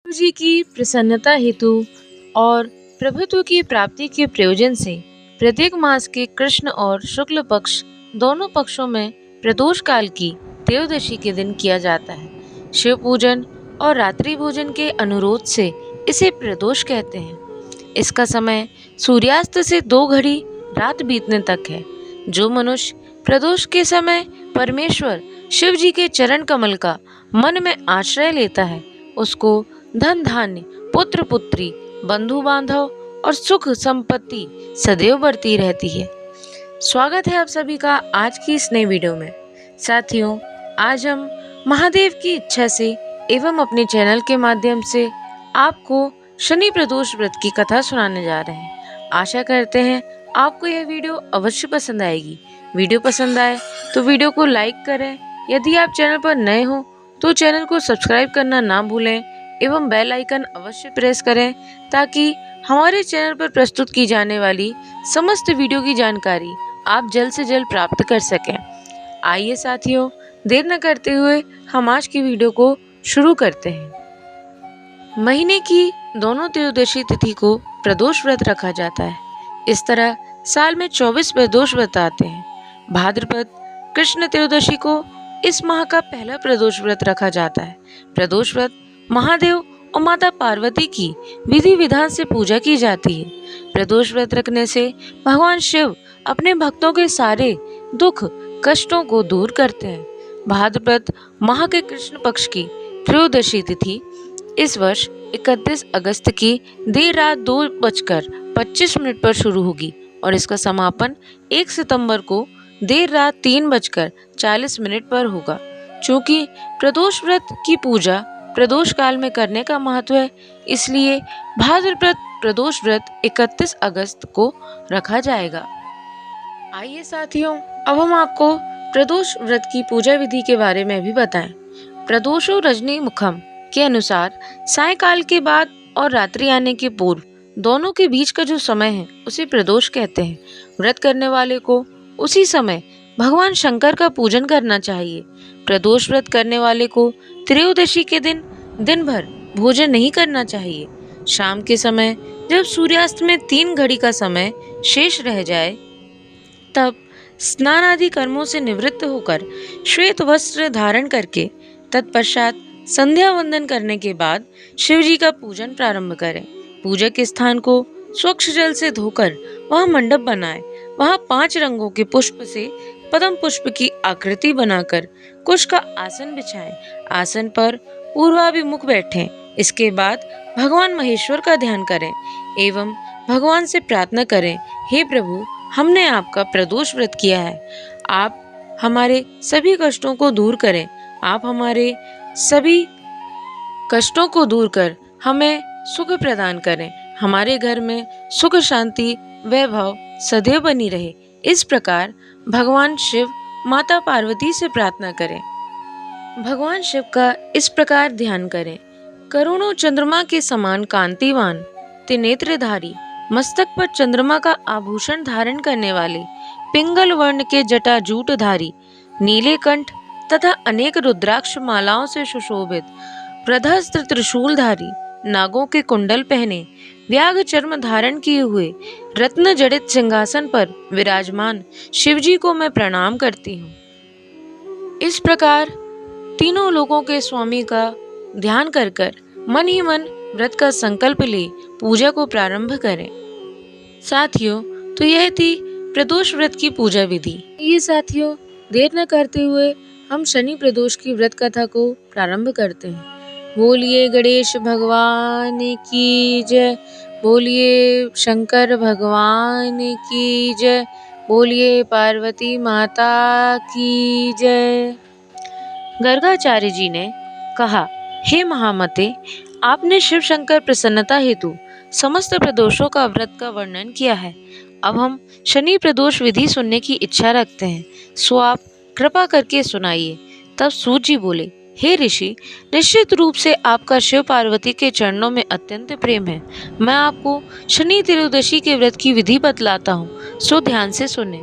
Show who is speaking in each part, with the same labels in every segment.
Speaker 1: शिव जी की प्रसन्नता हेतु और प्रभुत्व की प्राप्ति के प्रयोजन से प्रत्येक मास के कृष्ण और शुक्ल पक्ष दोनों पक्षों में प्रदोष काल की त्रयोदशी के दिन किया जाता है। शिव पूजन और रात्रि भोजन के अनुरोध से इसे प्रदोष कहते हैं। इसका समय सूर्यास्त से 2 घड़ी रात बीतने तक है। जो मनुष्य प्रदोष के समय परमेश्वर शिव जी के चरण कमल का मन में आश्रय लेता है, उसको धन धान्य, पुत्र पुत्री, बंधु बांधव और सुख संपत्ति सदैव बढ़ती रहती है। स्वागत है आप सभी का आज की इस नई वीडियो में। साथियों, आज हम महादेव की इच्छा से एवं अपने चैनल के माध्यम से आपको शनि प्रदोष व्रत की कथा सुनाने जा रहे हैं। आशा करते हैं आपको यह वीडियो अवश्य पसंद आएगी। वीडियो पसंद आए तो वीडियो को लाइक करें। यदि आप चैनल पर नए हो तो चैनल को सब्सक्राइब करना ना भूलें एवं बेल आइकन अवश्य प्रेस करें ताकि हमारे चैनल पर प्रस्तुत की जाने वाली समस्त वीडियो की जानकारी आप जल्द से जल्द प्राप्त कर सकें। आइए साथियों, देर न करते हुए हम आज की वीडियो को शुरू करते हैं। महीने की दोनों त्रयोदशी तिथि को प्रदोष व्रत रखा जाता है। इस तरह साल में 24 प्रदोष व्रत आते हैं। भाद्रपद कृष्ण त्रयोदशी को इस माह का पहला प्रदोष व्रत रखा जाता है। प्रदोष व्रत महादेव और माता पार्वती की विधि विधान से पूजा की जाती है। प्रदोष व्रत रखने से भगवान शिव अपने भक्तों के सारे दुख कष्टों को दूर करते हैं। भाद्रपद माह के कृष्ण पक्ष की त्रयोदशी तिथि इस वर्ष 31 अगस्त की देर रात 2:25 पर शुरू होगी और इसका समापन 1 सितंबर को देर रात 3:40 पर होगा। चूँकि प्रदोष व्रत की पूजा प्रदोष काल में करने का महत्व है, इसलिए भाद्रपद प्रदोष व्रत 31 अगस्त को रखा जाएगा। आइए साथियों, अब हम आपको प्रदोष व्रत की पूजा विधि के बारे में भी बताएं। प्रदोषो रजनी मुखम के अनुसार सायंकाल के बाद और रात्रि आने के पूर्व दोनों के बीच का जो समय है उसे प्रदोष कहते हैं। व्रत करने वाले को उसी समय भगवान शंकर का पूजन करना चाहिए। प्रदोष व्रत करने वाले को त्रयोदशी के दिन भर भोजन नहीं करना चाहिए। शाम के समय जब सूर्यास्त में 3 घड़ी का समय शेष रह जाए तब स्नान आदि कर्मों से निवृत्त होकर श्वेत वस्त्र धारण करके तत्पश्चात संध्या वंदन करने के बाद शिव जी का पूजन प्रारंभ करें। पूजा के स्थान को स्वच्छ जल से धोकर वहां मंडप बनाएं। वहां 5 रंगों के पुष्प से पद्म पुष्प की आकृति बनाकर कुश का आसन बिछाएं। आसन पर पूर्वाभिमुख बैठें। इसके बाद भगवान महेश्वर का ध्यान करें एवं भगवान से प्रार्थना करें, हे प्रभु, हमने आपका प्रदोष व्रत किया है। आप हमारे सभी कष्टों को दूर करें। आप हमारे सभी कष्टों को दूर कर हमें सुख प्रदान करें। हमारे घर में सुख शांति वैभव सदैव बनी रहे। इस प्रकार भगवान शिव माता पार्वती से प्रार्थना करें। भगवान शिव का इस प्रकार ध्यान करें। करोड़ों चंद्रमा के समान कांतिवान, त्रिनेत्रधारी, मस्तक पर चंद्रमा का आभूषण धारण करने वाले, पिंगल वर्ण के जटाजूटधारी, नीले कंठ तथा अनेक रुद्राक्ष मालाओं से सुशोभित, प्रधस्त्र त्रिशूलधारी, नागों के कुंडल पहने, व्याघ्र चर्म धारण किए हुए, रत्न जड़ित सिंहासन पर विराजमान शिवजी को मैं प्रणाम करती हूँ। इस प्रकार तीनों लोकों के स्वामी का ध्यान कर मन ही मन व्रत का संकल्प ले पूजा को प्रारंभ करें। साथियों, तो यह थी प्रदोष व्रत की पूजा विधि। ये साथियों, देर न करते हुए हम शनि प्रदोष की व्रत कथा को प्रारंभ करते हैं। बोलिए गणेश भगवान की जय, बोलिए शंकर भगवान की जय, बोलिए पार्वती माता की जय। गर्गाचार्य जी ने कहा, हे महामते, आपने शिव शंकर प्रसन्नता हेतु समस्त प्रदोषों का व्रत का वर्णन किया है। अब हम शनि प्रदोष विधि सुनने की इच्छा रखते हैं, सो आप कृपा करके सुनाइए। तब सूत जी बोले, हे ऋषि, निश्चित रूप से आपका शिव पार्वती के चरणों में अत्यंत प्रेम है। मैं आपको शनि त्रयोदशी के व्रत की विधि बतलाता हूँ, सो ध्यान से सुने।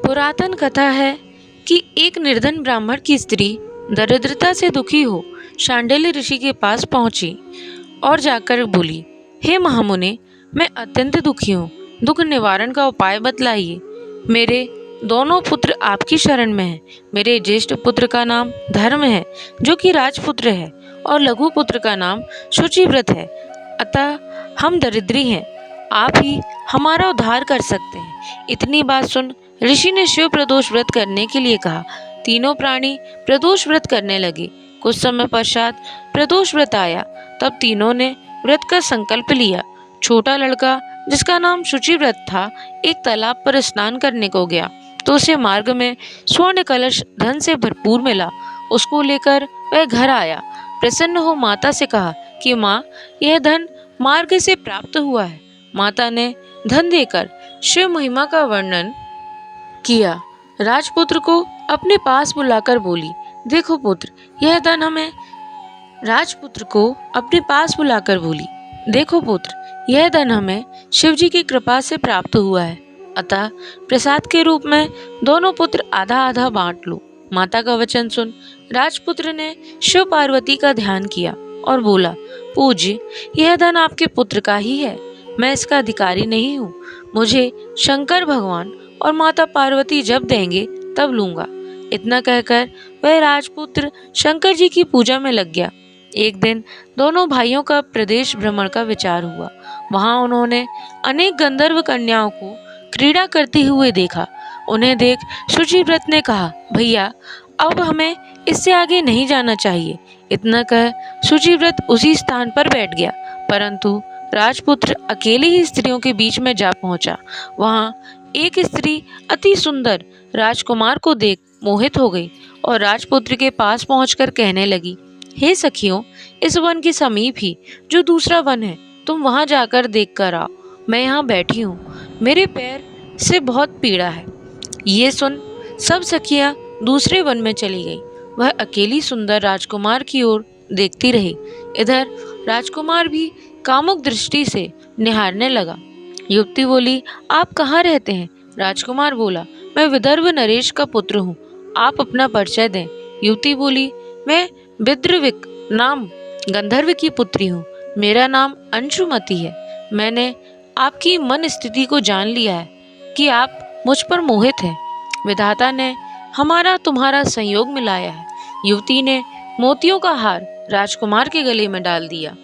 Speaker 1: पुरातन कथा है कि एक निर्धन ब्राह्मण की स्त्री दरिद्रता से दुखी हो शांडिल्य ऋषि के पास पहुंची और जाकर बोली, हे महामुने, मैं अत्यंत दुखी हूँ, दुख निवारण का उपाय बतलाइए। मेरे दोनों पुत्र आपकी शरण में हैं। मेरे ज्येष्ठ पुत्र का नाम धर्म है, जो कि राजपुत्र है, और लघु पुत्र का नाम शुचिव्रत है। अतः हम दरिद्री हैं, आप ही हमारा उद्धार कर सकते हैं। इतनी बात सुन ऋषि ने शिव प्रदोष व्रत करने के लिए कहा। तीनों प्राणी प्रदोष व्रत करने लगे। कुछ समय पश्चात प्रदोष व्रत आया। तब तीनों ने व्रत का संकल्प लिया। छोटा लड़का, जिसका नाम शुचिव्रत था, एक तालाब पर स्नान करने को गया तो उसे मार्ग में स्वर्ण कलश धन से भरपूर मिला। उसको लेकर वह घर आया। प्रसन्न हो माता से कहा कि माँ, यह धन मार्ग से प्राप्त हुआ है। माता ने धन देकर शिव महिमा का वर्णन किया। राजपुत्र को अपने पास बुलाकर बोली, देखो पुत्र, यह धन हमें राजपुत्र को अपने पास बुलाकर बोली, देखो पुत्र, यह धन हमें शिवजी की कृपा से प्राप्त हुआ है। अतः प्रसाद के रूप में दोनों पुत्र आधा आधा बांट लो। माता का वचन सुन राजपुत्र ने शिव पार्वती का ध्यान किया और बोला, पूज्य, यह धन आपके पुत्र का ही है, मैं इसका अधिकारी नहीं हूँ। मुझे शंकर भगवान और माता पार्वती जब देंगे तब लूंगा। इतना कहकर वह राजपुत्र शंकर जी की पूजा में लग गया। एक दिन दोनों भाइयों का प्रदेश भ्रमण का विचार हुआ। वहां उन्होंने अनेक गंधर्व कन्याओं को क्रीड़ा करते हुए देखा। उन्हें देख शुचिव्रत ने कहा, भैया, अब हमें इससे आगे नहीं जाना चाहिए। इतना कह शुचिव्रत उसी स्थान पर बैठ गया, परंतु राजपुत्र अकेले ही स्त्रियों के बीच में जा पहुंचा। वहां एक स्त्री अति सुंदर राजकुमार को देख मोहित हो गई और राजपुत्र के पास पहुंचकर कहने लगी, हे सखियों, इस वन के समीप ही जो दूसरा वन है, तुम वहां जाकर देख कर आओ। मैं यहाँ बैठी हूँ, मेरे पैर से बहुत पीड़ा है। ये सुन सब सखियां दूसरे वन में चली गई। वह अकेली सुंदर राजकुमार की ओर देखती रही। इधर राजकुमार भी कामुक दृष्टि से निहारने लगा। युवती बोली, आप कहाँ रहते हैं? राजकुमार बोला, मैं विदर्भ नरेश का पुत्र हूँ, आप अपना परिचय दें। युवती बोली, मैं विद्रविक नाम गंधर्व की पुत्री हूँ, मेरा नाम अंशुमति है। मैंने आपकी मन स्थिति को जान लिया है कि आप मुझ पर मोहित हैं। विधाता ने हमारा तुम्हारा संयोग मिलाया है। युवती ने मोतियों का हार राजकुमार के गले में डाल दिया।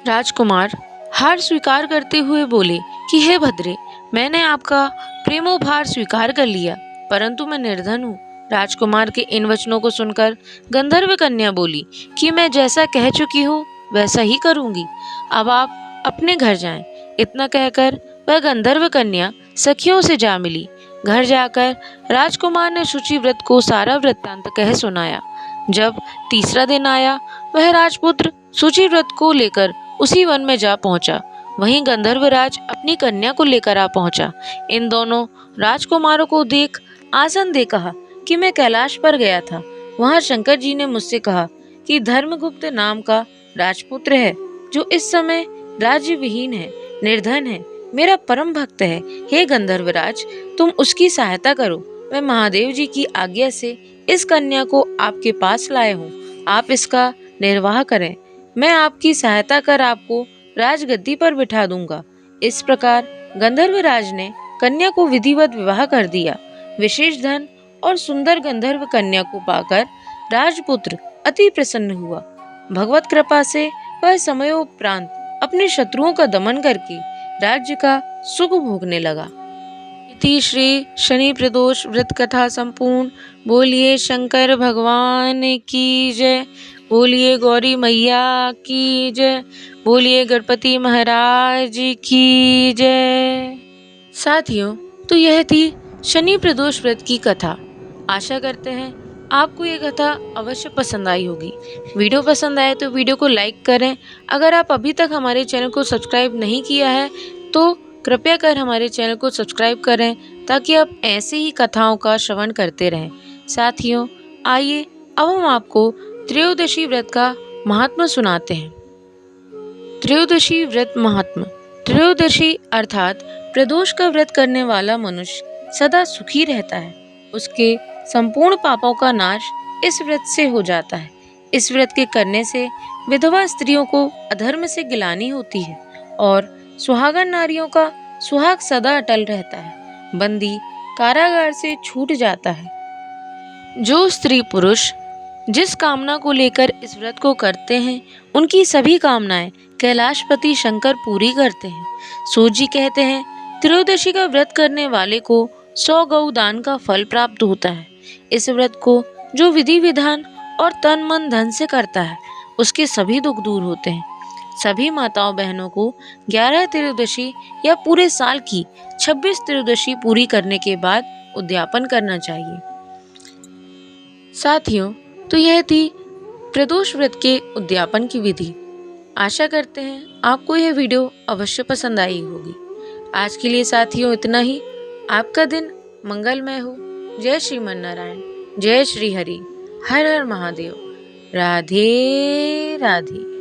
Speaker 1: राजकुमार हार स्वीकार करते हुए बोले कि हे भद्रे, मैंने आपका प्रेमोपहार स्वीकार कर लिया, परंतु मैं निर्धन हूँ। राजकुमार के इन वचनों को सुनकर गंधर्व कन्या बोली कि मैं जैसा कह चुकी हूँ वैसा ही करूँगी, अब आप अपने घर जाएं। इतना कहकर वह गंधर्व कन्या सखियों से जा मिली। घर जाकर राजकुमार ने शुचिव्रत को सारा वृत्तांत कह सुनाया। जब तीसरा दिन आया, वह राजपुत्र शुचिव्रत को लेकर उसी वन में जा पहुंचा। वहीं गंधर्वराज अपनी कन्या को लेकर आ पहुंचा। इन दोनों राजकुमारों को देख आसन दे कहा कि मैं कैलाश पर गया था। वहां शंकर जी ने मुझसे कहा कि धर्मगुप्त नाम का राजपुत्र है, जो इस समय राज्य विहीन है, निर्धन है, मेरा परम भक्त है। हे गंधर्वराज, तुम उसकी सहायता करो। मैं महादेव जी की आज्ञा से इस कन्या को आपके पास लाया हूँ, आप इसका निर्वाह करें। मैं आपकी सहायता कर आपको राजगद्दी पर बिठा दूंगा। इस प्रकार गंधर्वराज ने कन्या को विधिवत विवाह कर दिया। विशेष धन और सुंदर गंधर्व कन्या को पाकर राजपुत्र अति प्रसन्न हुआ। भगवत कृपा से वह समयोपरांत अपने शत्रुओं का दमन करके राज्य का सुख भोगने लगा। इति श्री शनि प्रदोष व्रत कथा संपूर्ण। बोलिए शंकर भगवान की जय, बोलिए गौरी मैया की जय, बोलिए गणपति महाराज की जय। साथियों, तो यह थी शनि प्रदोष व्रत की कथा। आशा करते हैं आपको ये कथा अवश्य पसंद आई होगी। वीडियो पसंद आए तो वीडियो को लाइक करें। अगर आप अभी तक हमारे चैनल को सब्सक्राइब नहीं किया है तो कृपया कर हमारे चैनल को सब्सक्राइब करें, ताकि आप ऐसे ही कथाओं का श्रवण करते रहें। साथियों, आइए अब हम आपको त्रयोदशी व्रत का महात्म्य सुनाते हैं। त्रयोदशी व्रत महात्म्य। त्रयोदशी अर्थात प्रदोष का व्रत करने वाला मनुष्य सदा सुखी रहता है। उसके संपूर्ण पापों का नाश इस व्रत से हो जाता है। इस व्रत के करने से विधवा स्त्रियों को अधर्म से गिलानी होती है और सुहागन नारियों का सुहाग सदा अटल रहता है। बंदी कारागार से छूट जाता है। जो स्त्री पुरुष जिस कामना को लेकर इस व्रत को करते हैं, उनकी सभी कामनाएं कैलाशपति शंकर पूरी करते हैं। सूत जी कहते हैं, त्रयोदशी का व्रत करने वाले को 100 गौ दान का फल प्राप्त होता है। इस व्रत को जो विधि विधान और तन मन धन से करता है, उसके सभी दुख दूर होते हैं। सभी माताओं बहनों को 11 त्रयोदशी या पूरे साल की 26 त्रयोदशी पूरी करने के बाद उद्यापन करना चाहिए। साथियों, तो यह थी प्रदोष व्रत के उद्यापन की विधि। आशा करते हैं आपको यह वीडियो अवश्य पसंद आई होगी। आज के लिए साथियों इतना ही। आपका दिन मंगलमय हो। जय श्रीमन नारायण, जय श्री हरि, हर हर महादेव। राधे राधे।